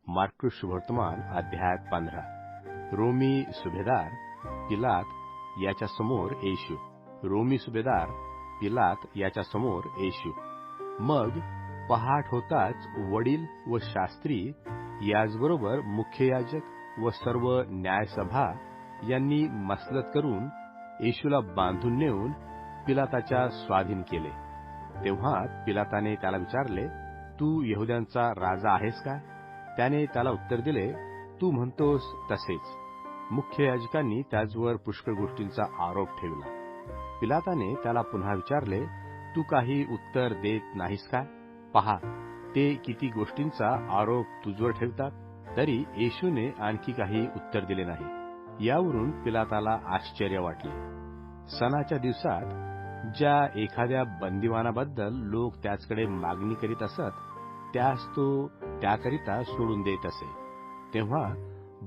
मार्कुस शुभवर्तमान अध्याय 15. रोमी सुभेदार पिलात याच्या समोर येशू. रोमी सुभेदार पिलात याच्या समोर येशू. मग पहाट होताच वडील व शास्त्री याचबरोबर मुख्य याजक व सर्व न्यायसभा यांनी मसलत करून येशूला बांधून नेऊन पिलाताच्या स्वाधीन केले. तेव्हा पिलाताने त्याला विचारले, तू यहुद्यांचा राजा आहेस का? त्याने त्याला उत्तर दिले, तू म्हणतोस तसेच. मुख्य याजकांनी त्याचवर पुष्कळ गोष्टींचा आरोप ठेवला. पिलाताने त्याला पुन्हा विचारले, तू काही उत्तर देत नाहीस का? पहा, ते किती गोष्टींचा आरोप तुझवर ठेवतात. तरी येशूने आणखी काही उत्तर दिले नाही. यावरून पिलाताला आश्चर्य वाटले. सणाच्या दिवसात ज्या एखाद्या बंदिवानाबद्दल लोक त्याचकडे मागणी करीत असत, त्यास तो त्याकरिता सोडून देत असे. तेव्हा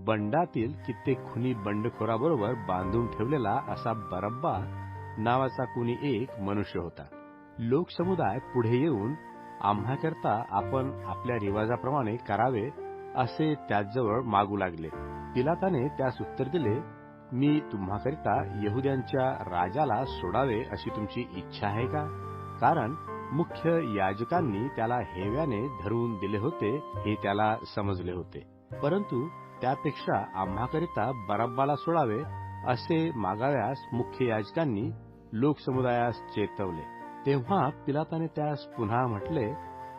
बंडातील कित्येक खुनी बंडखोराबरोबर बांधून ठेवलेला असा बरब्बा नावाचा कुणी एक मनुष्य होता. लोकसमुदाय पुढे येऊन आम्हाकरता आपण आपल्या रिवाजाप्रमाणे करावे असे त्याचजवळ मागू लागले. पिलाताने त्यास उत्तर दिले, मी तुम्हाकरिता यहुद्यांच्या राजाला सोडावे अशी तुमची इच्छा आहे का? कारण मुख्य याजकांनी त्याला हेव्याने धरून दिले होते हे त्याला समजले होते. परंतु त्यापेक्षा आम्हाकरिता बरब्बाला सोडावे असे मागाव्यास मुख्य याजकांनी लोकसमुदायास चेतवले. तेव्हा पिलाताने त्यास पुन्हा म्हटले,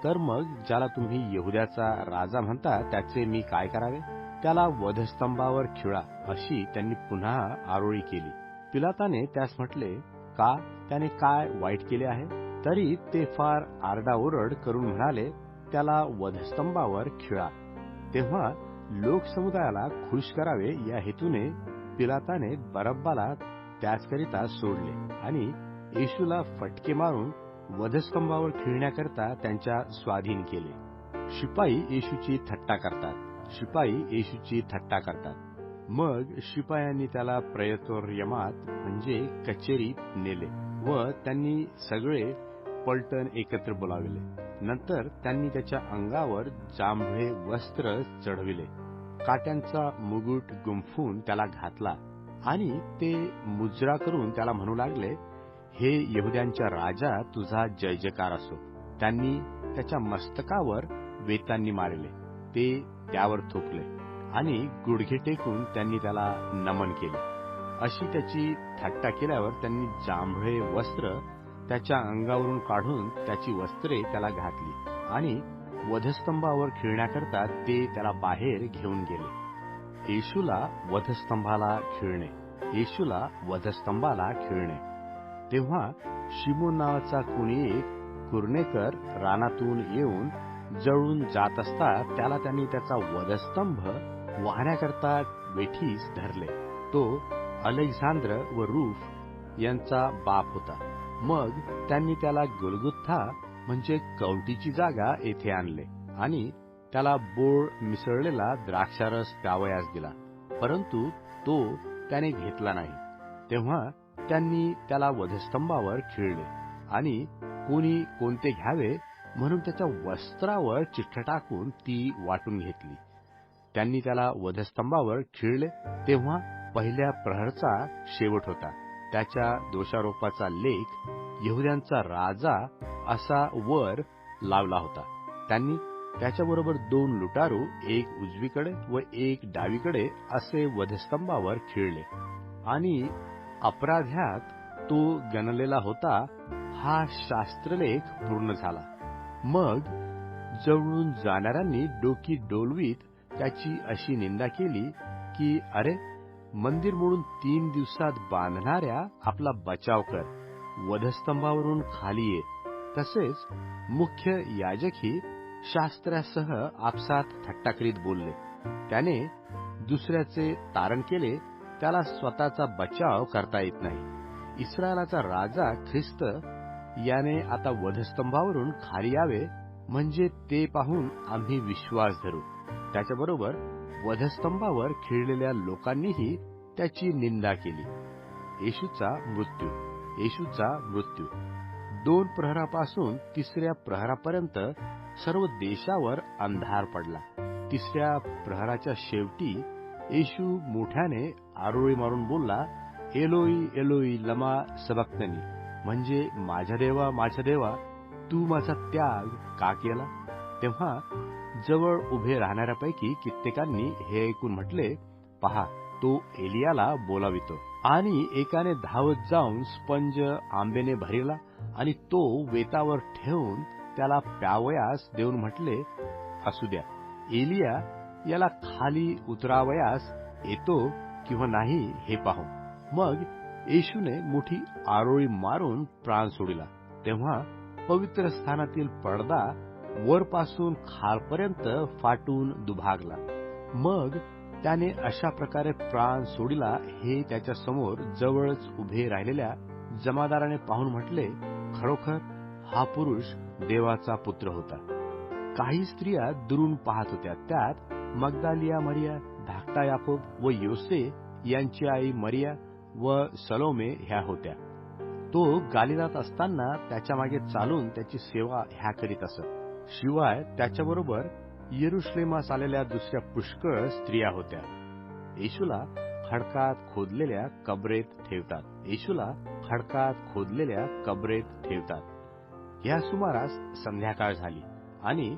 तर मग ज्याला तुम्ही यहुद्याचा राजा म्हणता त्याचे मी काय करावे? त्याला वधस्तंभावर खिळा अशी त्यांनी पुन्हा आरोळी केली. पिलाताने त्यास म्हटले, का? त्याने काय वाईट केले आहे? तरी ते फार आरडाओरड करून म्हणाले, त्याला वधस्तंभावर खिळा. तेव्हा लोकसमुदायाला खुश करावे या हेतूने पिलाताने बरब्बाला त्याचकरिता सोडले आणि येशूला फटके मारून वधस्तंभावर खिळण्याकरता त्यांच्या स्वाधीन केले. शिपाई येशूची थट्टा करतात. मग शिपायांनी त्याला प्रेतोर्यमात म्हणजे कचेरीत नेले व त्यांनी सगळे पलटण एकत्र बोलाविले. नंतर त्यांनी त्याच्या अंगावर जांभळे वस्त्र चढविले, काट्यांचा मुकुट गुंफून त्याला घातला आणि ते मुजरा करून त्याला म्हणू लागले, हे यहुद्यांच्या राजा, तुझा जय जयकार असो. त्यांनी त्याच्या मस्तकावर वेतांनी मारले, ते त्यावर थोपले आणि गुडघे टेकून त्यांनी त्याला नमन केले. अशी त्याची थट्टा केल्यावर त्यांनी जांभळे वस्त्र त्याच्या अंगावरून काढून त्याची वस्त्रे त्याला घातली आणि वधस्तंभावर खिळण्याकरता ते त्याला बाहेर घेऊन गेले. येशूला वधस्तंभाला खिळणे. तेव्हा शिमोन नावाचा कुणी एक कुरणेकर रानातून येऊन जळून जात असता त्याला त्यांनी त्याचा वधस्तंभ वाहण्याकरता वेठीस धरले. तो अलेक्झांद्र व रूफ यांचा बाप होता. मग त्यांनी त्याला गुलगुथा म्हणजे कवटीची जागा येथे आणले आणि त्याला बोळ मिसळलेला द्राक्षारस प्यावयास दिला. परंतु तो त्याने घेतला नाही. तेव्हा त्यांनी त्याला वधस्तंभावर खिळले आणि कोणी कोणते घ्यावे म्हणून त्याच्या वस्त्रावर चिठ्ठ टाकून ती वाटून घेतली. त्यांनी त्याला वधस्तंभावर खिळले. तेव्हा पहिल्या प्रहरचा शेवट होता. त्याच्या दोषारोपाचा लेख यहुद्यांचा राजा असा वर लावला होता. त्यांनी त्याच्याबरोबर 2 लुटारू, एक उजवीकडे व एक डावीकडे असे वधस्तंभावर खिळले आणि अपराध्यात तो गणलेला होता हा शास्त्रलेख पूर्ण झाला. मग जवळून जाणाऱ्यांनी डोकी डोलवीत त्याची अशी निंदा केली की, अरे, मंदिर मोडून 3 दिवसात बांधणाऱ्या आपला बचाव कर, वधस्तंभावरून खाली ये. तसेच मुख्य याजकही शास्त्रासह आपसात थट्टा करीत बोलले. त्याने दुसऱ्याचे तारण केले, त्याला स्वतःचा बचाव करता येत नाही. इस्रायलाचा राजा ख्रिस्त याने आता वधस्तंभावरून खाली यावे म्हणजे ते पाहून आम्ही विश्वास धरू. त्याच्याबरोबर वधस्तंभावर खिळलेल्या लोकांनीही त्याची निंदा केली. येशूचा मृत्यू. 2 प्रहरापासून 3ऱ्या प्रहरापर्यंत सर्व देशावर अंधार पडला. तिसऱ्या प्रहराच्या शेवटी येशू मोठ्याने आरोळी मारून बोलला, एलोई एलोई लमा सबक्तनी, म्हणजे माझ्या देवा तू माझा त्याग का केला. तेव्हा जवळ उभे राहणाऱ्यापैकी कित्येकांनी हे ऐकून म्हटले, पहा, तो एलियाला बोलावितो. आणि एकाने धावत जाऊन स्पंज आंब्याने भरला आणि तो वेतावर ठेवून त्याला प्यावयास देऊन म्हटले, असू द्या, एलिया याला खाली उतरावयास येतो किंवा नाही हे पाहू. मग येशूने मोठी आरोळी मारून प्राण सोडिला. तेव्हा पवित्र स्थानातील पडदा वरपासून खालपर्यंत फाटून दुभागला. मग त्याने अशा प्रकारे प्राण सोडिला हे त्याच्या समोर जवळच उभे राहिलेल्या जमादाराने पाहून म्हटले, खरोखर हा पुरुष देवाचा पुत्र होता. काही स्त्रिया दुरून पाहत होत्या. त्यात मगदालिया मरिया, धाकटा याकोब व योसे यांची आई मरिया व सलोमे ह्या होत्या. तो गालिलात असताना त्याच्या मागे चालून त्याची सेवा ह्या करीत असत. शिवाय त्याच्याबरोबर येरुशलेमास आलेल्या दुसऱ्या पुष्कळ स्त्रिया होत्या. येशूला खडकात खोदलेल्या कबरेत ठेवतात. या सुमारास संध्याकाळ झाली आणि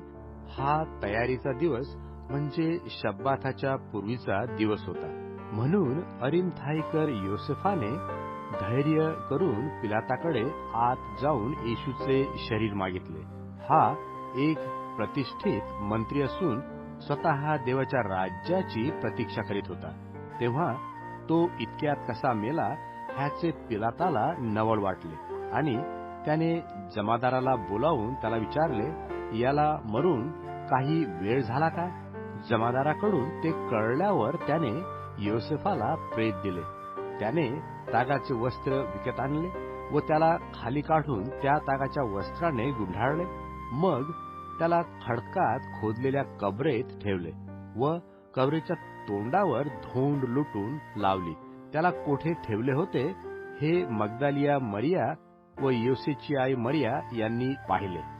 हा तयारीचा दिवस म्हणजे शब्बाताच्या पूर्वीचा दिवस होता. म्हणून अरिमथाईकर योसेफाने धैर्य करून पिलाताकडे आत जाऊन येशूचे शरीर मागितले. हा एक प्रतिष्ठित मंत्री असून स्वतः देवाच्या राज्याची प्रतीक्षा करीत होता. तेव्हा तो इतक्यात कसा मेला ह्याचे पिलाताला नवल वाटले आणि त्याने जमादाराला बोलावून त्याला विचारले, याला मरून काही वेळ झाला का? जमादाराकडून ते कळल्यावर त्याने योसेफाला प्रेत दिले. त्याने तागाचे वस्त्र विकत आणले व त्याला खाली काढून त्या तागाच्या वस्त्राने गुंढाळले. मग त्याला खडकात खोदलेल्या कबरेत ठेवले व कबरेच्या तोंडावर धोंड लुटून लावली. त्याला कोठे ठेवले होते हे मगदालिया मरिया व योसेची आई मरिया यांनी पाहिले.